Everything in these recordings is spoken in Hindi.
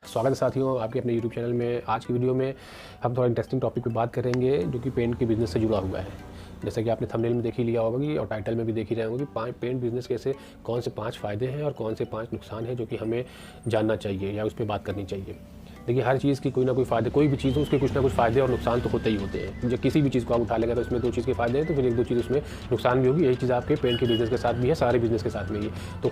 स्वागत है साथियों आपके अपने यूट्यूब चैनल में। आज की वीडियो में हम थोड़ा इंटरेस्टिंग टॉपिक पे बात करेंगे जो कि पेंट के बिज़नेस से जुड़ा हुआ है। जैसा कि आपने थंबनेल में देख ही लिया होगा कि और टाइटल में भी देख ही रहे होंगे कि पेंट बिज़नेस के ऐसे कौन से 5 फ़ायदे हैं और कौन से 5 नुकसान हैं जो कि हमें जानना चाहिए या उस पर बात करनी चाहिए। देखिए, हर चीज़ की कोई ना कोई फ़ायदे, कोई भी चीज़ हो उसके कुछ ना कुछ फ़ायदे और नुकसान तो होते ही होते हैं। जब किसी भी चीज़ को आप उठा लेंगे तो उसमें 2 चीज़ के फ़ायदे हैं तो फिर 1-2 चीज़ उसमें नुकसान भी होगी। यही चीज़ आपके पेंट के बिज़नेस के साथ भी है, सारे बिज़नेस के साथ में ही। तो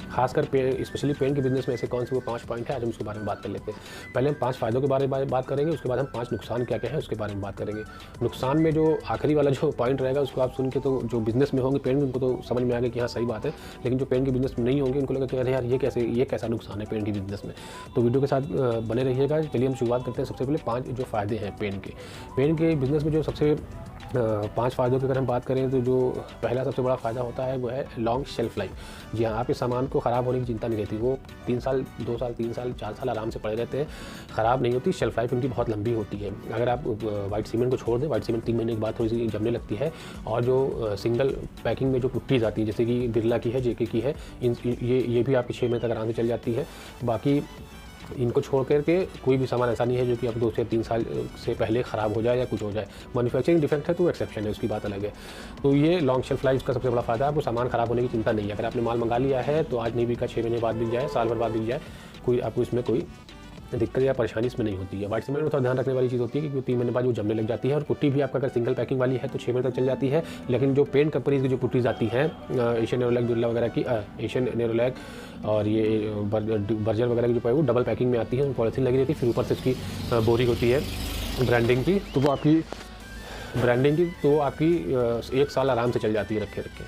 खासकर स्पेशली पेंट के बिज़नेस में ऐसे कौन से वो 5 पॉइंट है, आज हम उसके बारे में बात कर लेते हैं। पहले हम 5 फ़ायदों के बारे में बात करेंगे, उसके बाद हम 5 नुकसान क्या-क्या है उसके बारे में बात करेंगे। नुकसान में जो आखिरी वाला जो पॉइंट रहेगा उसको आप सुन के तो जो बिज़नेस में होंगे पेंट, उनको तो समझ में आ गया कि हाँ सही बात है, लेकिन जो पेंट के बिज़नेस में नहीं होंगे उनको लगेगा कि अरे यार ये कैसा नुकसान है पेंट के बिज़नेस में। तो वीडियो के साथ बने रहिएगा। चलिए हम शुरुआत करते हैं। सबसे पहले 5 जो फ़ायदे हैं पेन के बिज़नेस में, जो सबसे 5 फ़ायदों की अगर हम बात करें तो जो पहला सबसे बड़ा फ़ायदा होता है वो है लॉन्ग शेल्फ़ लाइफ। जी हाँ, आपके सामान को ख़राब होने की चिंता नहीं रहती। वो 3 साल, 2 साल, 3 साल, 4 साल आराम से पड़े रहते हैं, ख़राब नहीं होती। शेल्फ़ लाइफ उनकी बहुत लंबी होती है। अगर आप व्हाइट सीमेंट को छोड़ दें, व्हाइट सीमेंट 3 महीने के बाद थोड़ी सी जमने लगती है, और जो सिंगल पैकिंग में जो पुट्टीज़ आती हैं जैसे कि बिरला की है, जेके की है, ये भी आपकी 6 महीने तक आराम से चल जाती है। बाकी इनको छोड़ कर के कोई भी सामान ऐसा नहीं है जो कि अब 2 से 3 साल से पहले ख़राब हो जाए या कुछ हो जाए। मैन्युफैक्चरिंग डिफेक्ट है तो एक्सेप्शन है, उसकी बात अलग है। तो ये लॉन्ग शेल्फ लाइफ का सबसे बड़ा फ़ायदा है, आपको सामान ख़राब होने की चिंता नहीं है। अगर आपने माल मंगा लिया है तो आज नहीं बिका, 6 महीने बाद बिक जाए, साल भर बाद बिक जाए, कोई आपको इसमें कोई दिक्कत या परेशानी इसमें नहीं होती है। व्हाइट सीमेंट में थोड़ा ध्यान रखने वाली चीज़ होती है कि 3 महीने बाद वो जमने लग जाती है, और पुट्टी भी आपका अगर सिंगल पैकिंग वाली है तो 6 महीने तक चल जाती है। लेकिन जो पेंट कंपनीज़ की जो पुट्टीज़ आती हैं, एशियन नेरोलैक, बिरला वगैरह की, एशियन नेरोलैक और ये बर्जर वगैरह की जो है वो डबल पैकिंग में आती है, पॉलिथीन लगी रहती है, फिर ऊपर से उसकी बोरिंग होती है ब्रांडिंग की, तो वो आपकी ब्रांडिंग की तो आपकी 1 साल आराम से चल जाती है रखे रखे,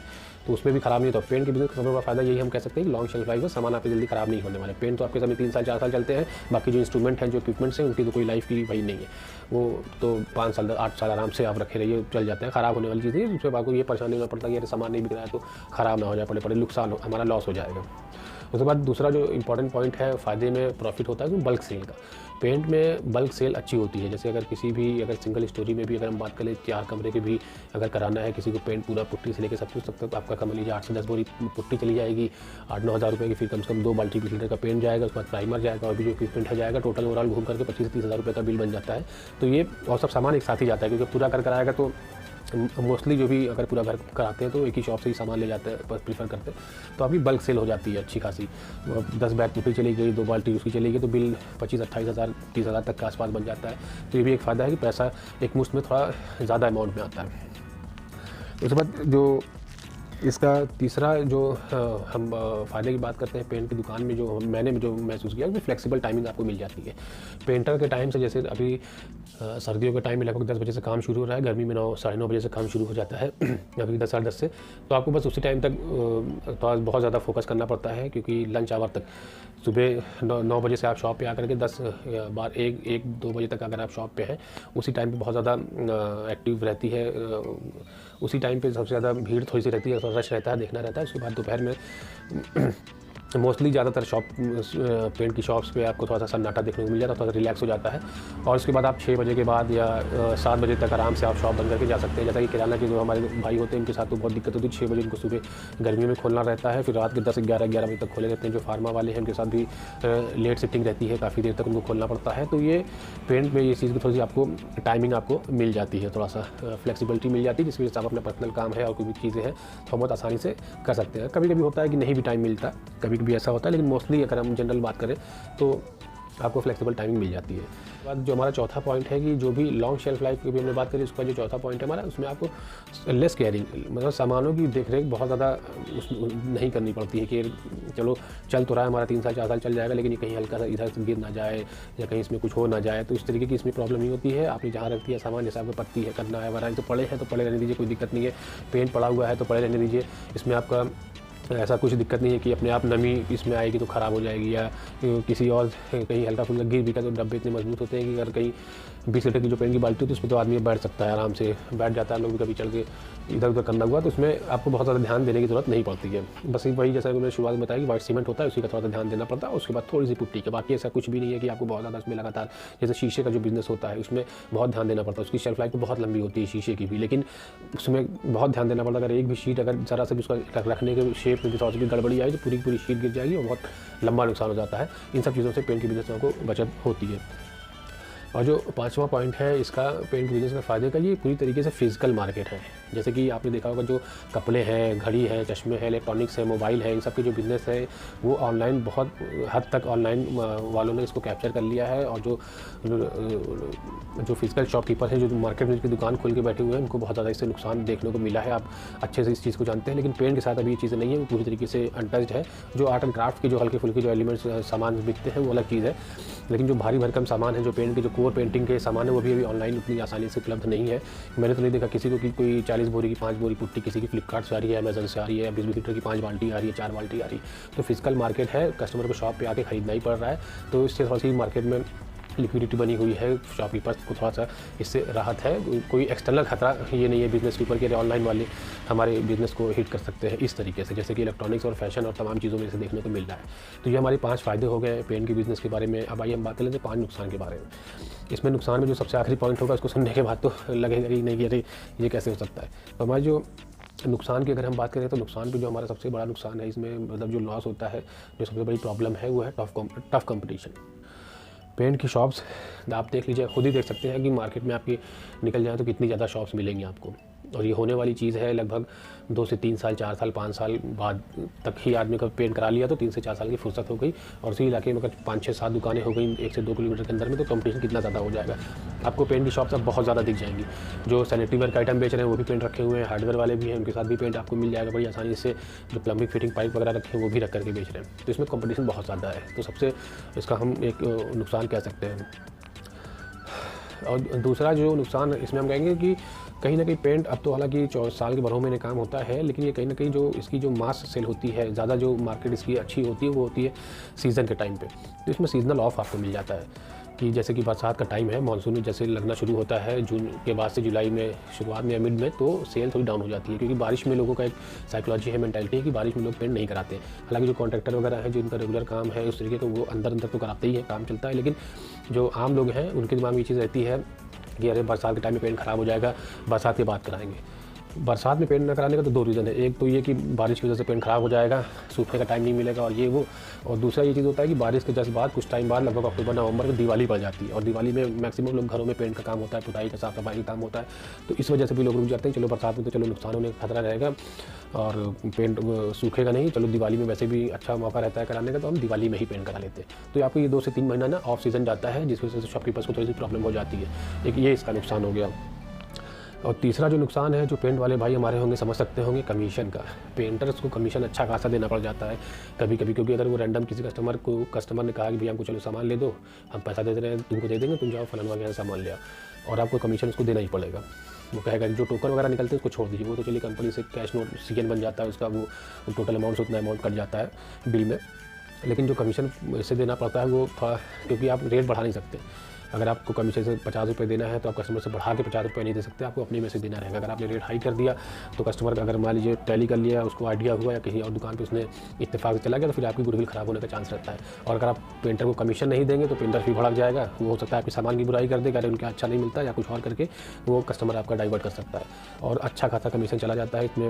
तो उसमें भी ख़राब नहीं होता। पेंट के बिज़नेस का सबसे बड़ा फ़ायदा यही हम कह सकते हैं कि लॉन्ग शेल्फ लाइफ है, सामान आपके जल्दी ख़राब नहीं होने वाले। पेंट तो आपके समय 3 साल 4 साल चलते हैं, बाकी जो इंस्ट्रूमेंट हैं, जो इक्विपमेंट्स हैं, उनकी तो कोई लाइफ की वही नहीं है। वो तो 5 साल 8 साल आराम से आप रखे रहिए, चल जाते हैं। ख़राब होने वाली चीज़ है, उसमें आपको ये परेशानी होना पड़ता है कि सामान नहीं बिक रहा है तो ख़राब ना हो जाए, पड़े नुकसान हो, हमारा लॉस हो जाएगा। उसके बाद दूसरा जो इंपॉर्टेंट पॉइंट है फ़ायदे में प्रॉफिट होता है वो बल्क सेल का। पेंट में बल्क सेल अच्छी होती है। जैसे अगर किसी भी सिंगल स्टोरी में भी अगर हम बात करें, 4 कमरे के भी अगर कराना है किसी को पेंट पूरा पुट्टी से लेकर सब कुछ, तब तक आपका कम लीजिए 8 से 10 बोरी पुट्टी चली जाएगी, 8-9 हज़ार रुपये की। फिर कम से कम 2 बाल्टी 20 लीटर का पेंट जाएगा, उसके बाद प्राइमर जाएगा और भी जो इक्विपमेंट है जाएगा। टोटल ओवरऑल घूम करके 25 से 30 हज़ार रुपये का बिल बन जाता है। तो ये और सब सामान एक साथ ही जाता है, क्योंकि पूरा कर आएगा तो मोस्टली जो भी अगर पूरा घर कराते हैं तो एक ही शॉप से ही सामान ले जाते हैं, प्रीफर करते हैं। तो अभी बल्क सेल हो जाती है अच्छी खासी। 10 बैग पुट्टी चली गई, 2 बाल्टी उसकी चली गई, तो बिल 25-28 हज़ार 30 हज़ार तक के आसपास बन जाता है। तो ये भी एक फ़ायदा है कि पैसा एक मुश्त में थोड़ा ज़्यादा अमाउंट में आता है। उसके बाद जो इसका तीसरा जो हम फ़ायदे की बात करते हैं पेंट की दुकान में, जो मैंने जो महसूस किया कि फ्लेक्सिबल टाइमिंग आपको मिल जाती है। पेंटर के टाइम से, जैसे अभी सर्दियों के टाइम में लगभग 10 बजे से काम शुरू हो रहा है, गर्मी में 9 साढ़े 9 बजे से काम शुरू हो जाता है, अभी 10 साढ़े 10 से। तो आपको बस उसी टाइम तक थोड़ा बहुत ज़्यादा फोकस करना पड़ता है, क्योंकि लंच आवर तक सुबह 9 बजे से आप शॉप पे आकर के 10 बार 1-2 बजे तक अगर आप शॉप पे हैं, उसी टाइम पे बहुत ज़्यादा एक्टिव रहती है। उसी टाइम पे सबसे ज़्यादा भीड़ थोड़ी सी रहती है, रश रहता है, देखना रहता है। उसके बाद दोपहर में मोस्टली ज़्यादातर पेंट की शॉप्स पे आपको थोड़ा सा सन्नाटा देखने को मिल जाता है, थोड़ा सा रिलैक्स हो जाता है। और उसके बाद आप 6 बजे के बाद या 7 बजे तक आराम से आप शॉप बंद करके जा सकते हैं। जैसा कि किराना के जो हमारे भाई होते हैं उनके साथ तो बहुत दिक्कत होती है। 6 बजे उनको सुबह गर्मी में खोलना रहता है, फिर रात के 10-11 बजे तक खोले रहते हैं। जो फार्मा वाले हैं उनके साथ भी लेट शिफ्टिंग रहती है, काफ़ी देर तक उनको खोलना पड़ता है। तो ये पेंट में ये चीज़ की थोड़ी सी आपको टाइमिंग आपको मिल जाती है, थोड़ा सा फ्लेक्सिबिलिटी मिल जाती है, जिसकी वजह से आप अपना पर्सनल काम है और कोई भी चीज़ें हैं तो बहुत आसानी से कर सकते हैं। कभी कभी होता है कि नहीं भी टाइम मिलता, कभी कभी ऐसा होता है, लेकिन मोस्टली अगर हम जनरल बात करें तो आपको फ्लेक्सिबल टाइमिंग मिल जाती है। बाद जो हमारा चौथा पॉइंट है कि जो भी लॉन्ग शेल्फ लाइफ की भी हमने बात करी, उसका जो चौथा पॉइंट है हमारा, उसमें आपको लेस केयरिंग, मतलब सामानों की देखरेख बहुत ज़्यादा नहीं करनी पड़ती है कि चलो चल तो रहा है हमारा 3 साल 4 साल चल जाएगा, लेकिन ये कहीं हल्का सा इधर से गिर ना जाए या कहीं इसमें कुछ हो ना जाए, तो इस तरीके की इसमें प्रॉब्लम नहीं होती है। आपने जहाँ रख दिया सामान, जैसे आपको पड़ती है करना है वराई, तो पड़े हैं तो पड़े रहने दीजिए, कोई दिक्कत नहीं है। पेंट पड़ा हुआ है तो पड़े रहने दीजिए, इसमें आपका ऐसा कुछ दिक्कत नहीं है कि अपने आप नमी इसमें आएगी तो ख़राब हो जाएगी, या किसी और कहीं हल्का फुल्का गिर भी का। तो डब्बे इतने मजबूत होते हैं कि अगर कहीं 20 लीटर की जो पेंट की बाल्टी होती है उसमें तो आदमी बैठ सकता है, आराम से बैठ जाता है। लोग भी कभी चल के इधर उधर करना हुआ तो उसमें आपको बहुत ज़्यादा ध्यान देने की ज़रूरत नहीं पड़ती है। बस वही जैसा कि मैंने शुरुआत में बताया कि व्हाइट सीमेंट होता है, उसी का थोड़ा सा ध्यान देना पड़ता है। उसके बाद थोड़ी सी पुट्टी के, बाकी ऐसा कुछ भी नहीं है कि आपको बहुत ज़्यादा उसमें लगातार, जैसे शीशे का जो बिज़नेस होता है उसमें बहुत ध्यान देना पड़ता है। उसकी शेल्फ लाइफ तो बहुत लंबी होती है शीशे की भी, लेकिन उसमें बहुत ध्यान देना पड़ता है। अगर एक भी शीट अगर ज़रा से भी उसका रखने के शेप उसमें भी थोड़ा सी भी गड़बड़ी आई तो पूरी की पूरी शीट गिर जाएगी और बहुत लंबा नुकसान हो जाता है। इन सब चीज़ों से पेंट के बिजनेस को बचत होती है। और जो 5वां पॉइंट है इसका पेंट बिजनेस का फ़ायदे का, ये पूरी तरीके से फिजिकल मार्केट है। जैसे कि आपने देखा होगा जो कपड़े हैं, घड़ी है, चश्मे हैं, इलेक्ट्रॉनिक्स है, मोबाइल है, इन सब के जो बिज़नेस है वो ऑनलाइन बहुत हद तक ऑनलाइन वालों ने इसको कैप्चर कर लिया है। और जो फिजिकल शॉपकीपर है, जो मार्केट में की दुकान खोल के बैठे हुए हैं, उनको बहुत ज़्यादा इससे नुकसान देखने को मिला है। आप अच्छे से इस चीज़ को जानते हैं। लेकिन पेंट के साथ अभी ये चीज़ें नहीं है, वो पूरी तरीके से अनटच्ड है। जो आर्ट एंड क्राफ्ट के जो हल्के फुल्के जो एलिमेंट्स सामान बिकते हैं वो अलग चीज़ है, लेकिन जो भारी भरकम सामान है, जो पेंट के जो कोर पेंटिंग के सामान है, वो भी अभी ऑनलाइन उतनी आसानी से उपलब्ध नहीं है। मैंने तो नहीं देखा किसी को कि कोई 40 बोरी की 5 बोरी पुट्टी किसी की फ्लिपकार्ट से आ रही है, अमेजन से आ रही है, 20-20 लीटर की 5 बाल्टी आ रही है, 4 बाल्टी आ रही है। तो फिजिकल मार्केट है, कस्टमर को शॉप पे आके खरीदना ही पड़ रहा है। तो इससे थोड़ी सी मार्केट में लिक्विडिटी बनी हुई है, शॉपकीपर्स को थोड़ा सा इससे राहत है। कोई एक्सटर्नल खतरा ये नहीं है बिज़नेस के ऊपर कि ऑनलाइन वाले हमारे बिज़नेस को हिट कर सकते हैं इस तरीके से, जैसे कि इलेक्ट्रॉनिक्स और फैशन और तमाम चीज़ों में इसे देखने को मिल रहा है। तो ये हमारे 5 फ़ायदे हो गए पेंट के बिज़नेस के बारे में। अब आइए हम बात कर लेते हैं 5 नुकसान के बारे में। इसमें नुकसान में जो सबसे आखिरी पॉइंट होगा उसको सुनने के बाद तो लगेगा कि नहीं, अरे ये कैसे हो सकता है। तो हमारे जो नुकसान की अगर हम बात करें तो नुकसान पे जो हमारा सबसे बड़ा नुकसान है इसमें, मतलब जो लॉस होता है, जो सबसे बड़ी प्रॉब्लम है वो है टफ कंपटीशन। पेंट की शॉप्स आप देख लीजिए, खुद ही देख सकते हैं कि मार्केट में आपकी निकल जाए तो कितनी ज़्यादा शॉप्स मिलेंगी आपको। और ये होने वाली चीज़ है लगभग 2 से 3 साल, 4 साल, 5 साल बाद तक ही आदमी का पेंट करा लिया तो 3 से 4 साल की फुर्सत हो गई। और उसी इलाके में अगर 5, 6, 7 दुकानें हो गई 1 से 2 किलोमीटर के अंदर में, तो कंपटीशन कितना ज़्यादा हो जाएगा। आपको पेंट की शॉप्स अब बहुत ज़्यादा दिख जाएंगी। जो सैनिटरी वेयर का आइटम बेच रहे हैं वो भी पेंट रखे हुए हैं, हार्डवेयर वाले भी हैं, उनके साथ भी पेंट आपको मिल जाएगा बड़ी आसानी से। जो प्लम्बिंग फिटिंग पाइप वगैरह रखे हैं वो भी रख करके बेच रहे हैं। तो इसमें कंपटीशन बहुत ज़्यादा है, तो सबसे इसका हम एक नुकसान कह सकते हैं। और दूसरा जो नुकसान इसमें हम कहेंगे कि कहीं ना कहीं पेंट अब तो हालांकि 4 साल के 12 महीने काम होता है, लेकिन ये कहीं ना कहीं जो इसकी जो मास सेल होती है, ज़्यादा जो मार्केट इसकी अच्छी होती है वो होती है सीज़न के टाइम पे। तो इसमें सीजनल ऑफ आपको मिल जाता है कि जैसे कि बरसात का टाइम है, मानसून जैसे लगना शुरू होता है जून के बाद से जुलाई में शुरुआत में या मिड में, तो सेल थोड़ी डाउन हो जाती है। क्योंकि बारिश में लोगों का एक साइकोलॉजी है, मेंटालिटी है कि बारिश में लोग पेंट नहीं कराते। हालांकि जो कॉन्ट्रैक्टर वगैरह है जिनका रेगुलर काम है उस तरीके का, वो अंदर तो कराते ही है, काम चलता है। लेकिन जो आम लोग हैं उनके दिमाग में ये चीज़ रहती है कि अरे बरसात के टाइम में पेंट ख़राब हो जाएगा, बरसात के बाद कराएंगे। बरसात में पेंट न कराने का तो 2 रीज़न है। एक तो ये कि बारिश की वजह से पेंट ख़राब हो जाएगा, सूखने का टाइम नहीं मिलेगा और ये वो। और दूसरा ये चीज़ होता है कि बारिश के जस्ट बाद कुछ टाइम बाद लगभग अक्टूबर नवंबर में दिवाली पड़ जाती है, और दिवाली में मैक्सिमम लोग घरों में पेंट का काम होता है, पुताई का, साफ सफाई का काम होता है। तो इस वजह से भी लोग रुक जाते हैं, चलो बरसात में तो चलो नुकसान होने का खतरा रहेगा और पेंट सूखेगा नहीं, चलो दिवाली में वैसे भी अच्छा मौका रहता है कराने का, तो हम दिवाली में ही पेंट करा लेते हैं। तो आपको ये 2 से 3 महीना ना ऑफ सीज़न जाता है, जिस वजह से शॉपकीपर्स को थोड़ी सी प्रॉब्लम हो जाती है। एक ये इसका नुकसान हो गया। और तीसरा जो नुकसान है जो पेंट वाले भाई हमारे होंगे समझ सकते होंगे, कमीशन का। पेंटर्स को कमीशन अच्छा खासा देना पड़ जाता है कभी कभी, क्योंकि अगर वो रैंडम किसी कस्टमर ने कहा कि भैया हमको चलो सामान ले दो, हम पैसा दे रहे हैं, तुमको दे देंगे, तुम जाओ फलाना वगैरह सामान ले आओ, और आपको कमीशन उसको देना ही पड़ेगा। वो कहेगा जो टोकन वगैरह निकलते हैं उसको छोड़ दीजिए, वो तो चलिए कंपनी से कैश नोट CN बन जाता है, उसका वो टोटल अमाउंट से उतना अमाउंट कट जाता है बिल में। लेकिन जो कमीशन इससे देना पड़ता है वो थोड़ा, क्योंकि आप रेट बढ़ा नहीं सकते। अगर आपको कमीशन से 50 रुपये देना है तो आप कस्टमर से बढ़ा के 50 रुपये नहीं दे सकते, आपको अपने में से देना रहेगा। अगर आपने रेट हाई कर दिया तो कस्टमर अगर मान लीजिए टैली कर लिया, उसको आइडिया हुआ या किसी और दुकान पे उसने इत्तेफाक से चला गया, तो फिर आपकी गुडविल खराब होने का चांस रहता है। और अगर आप पेंटर को कमीशन नहीं देंगे तो पेंटर भी भड़क जाएगा, वो हो सकता है आपके सामान की बुराई कर देगा, अगर उनका अच्छा नहीं मिलता या कुछ और करके वो कस्टमर आपका डाइवर्ट कर सकता है, और अच्छा खासा कमीशन चला जाता है। इसमें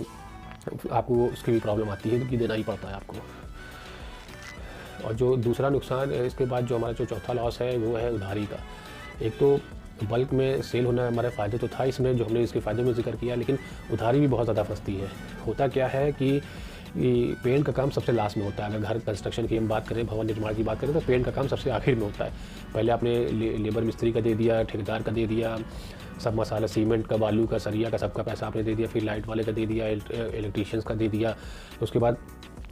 आपको उसकी भी प्रॉब्लम आती है क्योंकि देना ही पड़ता है आपको। और जो दूसरा नुकसान इसके बाद जो हमारा जो चौथा लॉस है वो है उधारी का। एक तो बल्क में सेल होना हमारे फ़ायदे तो था इसमें, जो हमने इसके फ़ायदे में जिक्र किया, लेकिन उधारी भी बहुत ज़्यादा फंसती है। होता क्या है कि पेंट का काम सबसे लास्ट में होता है। अगर घर कंस्ट्रक्शन की हम बात करें, भवन निर्माण की बात करें, तो पेंट का काम सबसे आखिर में होता है। पहले आपने लेबर मिस्त्री का दे दिया, ठेकेदार का दे दिया, सब मसाला सीमेंट का, बालू का, सरिया का, सबका पैसा आपने दे दिया, फिर लाइट वाले का दे दिया, इलेक्ट्रीशियंस का दे दिया, उसके बाद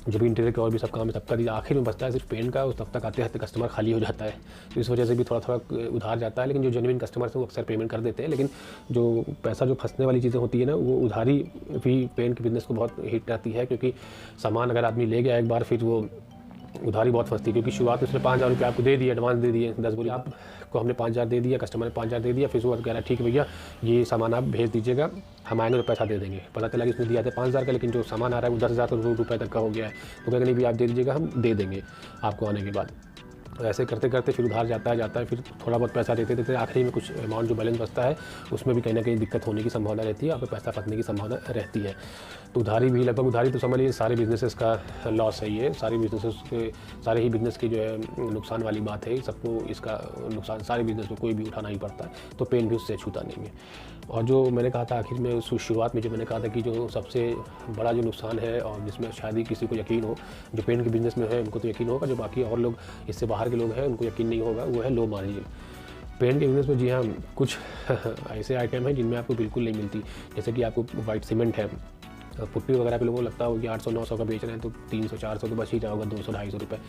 जो भी इंटीरियर का और भी सब काम है सबका दिया, आखिर में बचता है सिर्फ पेंट का। उस तब तक आते आते कस्टमर खाली हो जाता है, तो इस वजह से भी थोड़ा थोड़ा उधार जाता है। लेकिन जो जेन्युइन कस्टमर्स हैं वो अक्सर पेमेंट कर देते हैं, लेकिन जो पैसा जो फंसने वाली चीज़ें होती है ना, वो उधारी भी पेंट के बिज़नेस को बहुत हिट करती है। क्योंकि सामान अगर आदमी ले गया एक बार, फिर वो उधारी बहुत फंसती है। क्योंकि शुरुआत में उसने 5,000 रुपये आपको दे दिए, एडवांस दे दिए, 10 बोरी आपको हमने 5,000 दे दिया, कस्टमर ने 5,000 दे दिया, फिर वो कह रहा है ठीक है भैया ये सामान आप भेज दीजिएगा, हम आएंगे तो पैसा दे देंगे। पता चला कि इसने दिया था 5,000 का, लेकिन जो सामान आ रहा है वो 10,000 रुपये तक का हो गया है। तो कहेगा नहीं भैया आप दे दीजिएगा, हम दे देंगे आपको आने के बाद। ऐसे करते करते फिर उधार जाता है, फिर थोड़ा बहुत पैसा देते देते आखिरी में कुछ अमाउंट जो बैलेंस बचता है उसमें भी कहीं ना कहीं दिक्कत होने की संभावना रहती है, आपको पैसा फंसने की संभावना रहती है। तो उधारी भी लगभग, उधारी तो समझ लीजिए सारे बिजनेसेस का लॉस है, ये सारे बिजनेसेस के, सारे ही बिजनेस की जो है नुकसान वाली बात है, सबको इसका नुकसान सारे बिजनेस में कोई भी उठाना ही पड़ता है, तो पेन भी उससे छूता नहीं है। और जो मैंने कहा था आखिर में शुरुआत में जो मैंने कहा था कि जो सबसे बड़ा जो नुकसान है और जिसमें शायद ही किसी को यकीन हो, जो पेंट के बिज़नेस में है उनको तो यकीन होगा, जो बाकी और लोग इससे बाहर के लोग हैं उनको यकीन नहीं होगा, वो है लो मार्जिन। पेंट के बिज़नेस में जी हाँ, कुछ ऐसे आइटम हैं जिनमें आपको बिल्कुल नहीं मिलती, जैसे कि आपको वाइट सीमेंट है, पुट्टी वगैरह पे लोगों को लगता हो कि 800-900 का बेच रहे हैं तो 300-400 तो बच ही जाओगा, 200-250 रुपये।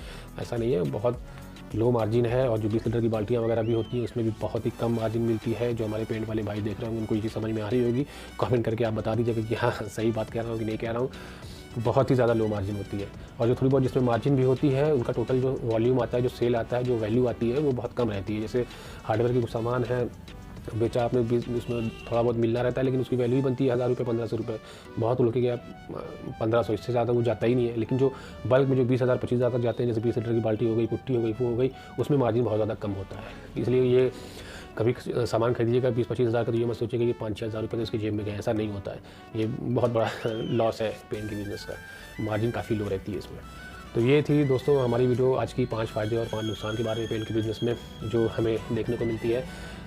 ऐसा नहीं है, बहुत लो मार्जिन है। और जो 20 लीटर की बाल्टियाँ वगैरह भी होती हैं उसमें भी बहुत ही कम मार्जिन मिलती है। जो हमारे पेंट वाले भाई देख रहे होंगे उनको ये चीज़ समझ में आ रही होगी, कमेंट करके आप बता दीजिएगा कि हाँ सही बात कह रहा हूँ कि नहीं कह रहा हूँ। बहुत ही ज़्यादा लो मार्जिन होती है, और जो थोड़ी बहुत जिसमें मार्जिन भी होती है उनका टोटल जो वॉल्यूम आता है, जो सेल आता है, जो वैल्यू आती है वो बहुत कम रहती है। जैसे हार्डवेयर के कुछ सामान है बेचा आपने, उसमें थोड़ा बहुत मिलना रहता है लेकिन उसकी वैल्यू ही बनती है 1000 रुपये 1500 रुपये, बहुत लोग के 1500, इससे ज़्यादा वो जाता ही नहीं है। लेकिन जो बल्क में जो 20,000 25,000 तक जाते हैं, जैसे 20 लीटर की बाल्टी हो गई, पुट्टी हो गई, वो हो गई, उसमें मार्जिन बहुत ज़्यादा कम होता है। इसलिए ये कभी सामान खरीदिएगा 20-25 हज़ार का तो ये मत सोचिएगा कि 5-6 हज़ार रुपये तो इसकी जेब में गए, ऐसा नहीं होता है। ये बहुत बड़ा लॉस है पेंट के बिज़नेस का, मार्जिन काफ़ी लो रहती है इसमें। तो ये थी दोस्तों हमारी वीडियो आज की, 5 फ़ायदे और 5 नुकसान के बारे में पेंट के बिज़नेस में जो हमें देखने को मिलती है।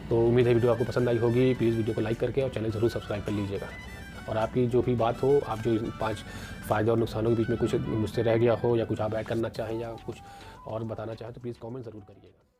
तो उम्मीद है वीडियो आपको पसंद आई होगी। प्लीज़ वीडियो को लाइक करके और चैनल ज़रूर सब्सक्राइब कर लीजिएगा। और आपकी जो भी बात हो, आप जो 5 फ़ायदे और नुकसानों के बीच में कुछ मुझसे रह गया हो या कुछ आप ऐड करना चाहें या कुछ और बताना चाहें तो प्लीज़ कमेंट ज़रूर करिएगा।